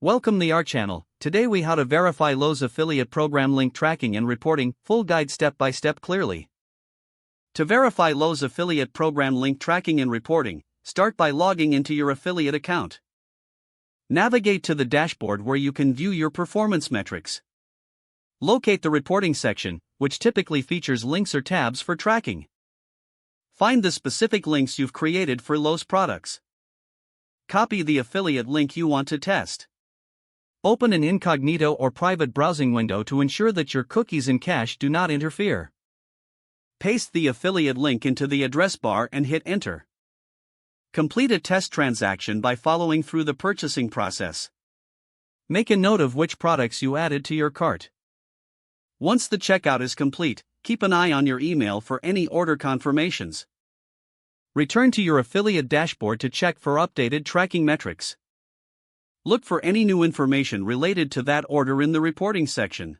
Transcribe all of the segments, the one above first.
Welcome to our channel. Today we how to verify Lowe's affiliate program link tracking and reporting, full guide step by step clearly. To verify Lowe's affiliate program link tracking and reporting, start by logging into your affiliate account. Navigate to the dashboard where you can view your performance metrics. Locate the reporting section, which typically features links or tabs for tracking. Find the specific links you've created for Lowe's products. Copy the affiliate link you want to test. Open an incognito or private browsing window to ensure that your cookies and cache do not interfere. Paste the affiliate link into the address bar and hit enter. Complete a test transaction by following through the purchasing process. Make a note of which products you added to your cart. Once the checkout is complete, keep an eye on your email for any order confirmations. Return to your affiliate dashboard to check for updated tracking metrics. Look for any new information related to that order in the reporting section.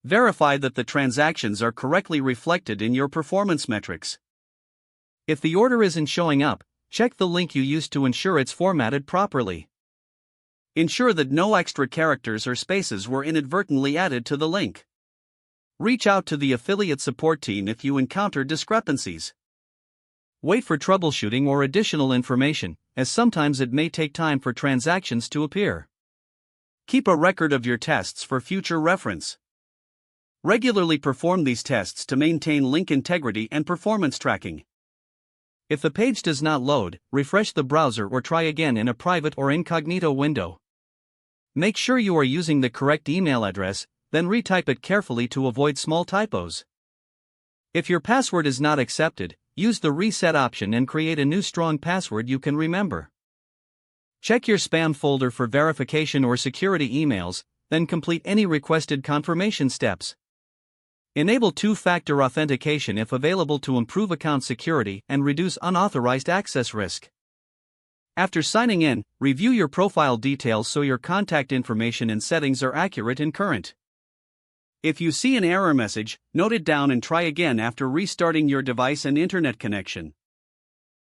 Verify that the transactions are correctly reflected in your performance metrics. If the order isn't showing up, check the link you used to ensure it's formatted properly. Ensure that no extra characters or spaces were inadvertently added to the link. Reach out to the affiliate support team if you encounter discrepancies. Wait for troubleshooting or additional information, as sometimes it may take time for transactions to appear. Keep a record of your tests for future reference. Regularly perform these tests to maintain link integrity and performance tracking. If the page does not load, refresh the browser or try again in a private or incognito window. Make sure you are using the correct email address, then retype it carefully to avoid small typos. If your password is not accepted, use the reset option and create a new strong password you can remember. Check your spam folder for verification or security emails, then complete any requested confirmation steps. Enable two-factor authentication if available to improve account security and reduce unauthorized access risk. After signing in, review your profile details so your contact information and settings are accurate and current. If you see an error message, note it down and try again after restarting your device and internet connection.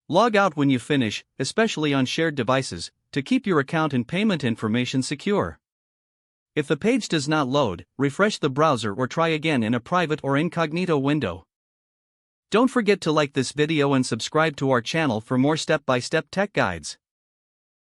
Log out when you finish, especially on shared devices, to keep your account and payment information secure. If the page does not load, refresh the browser or try again in a private or incognito window. Don't forget to like this video and subscribe to our channel for more step-by-step tech guides.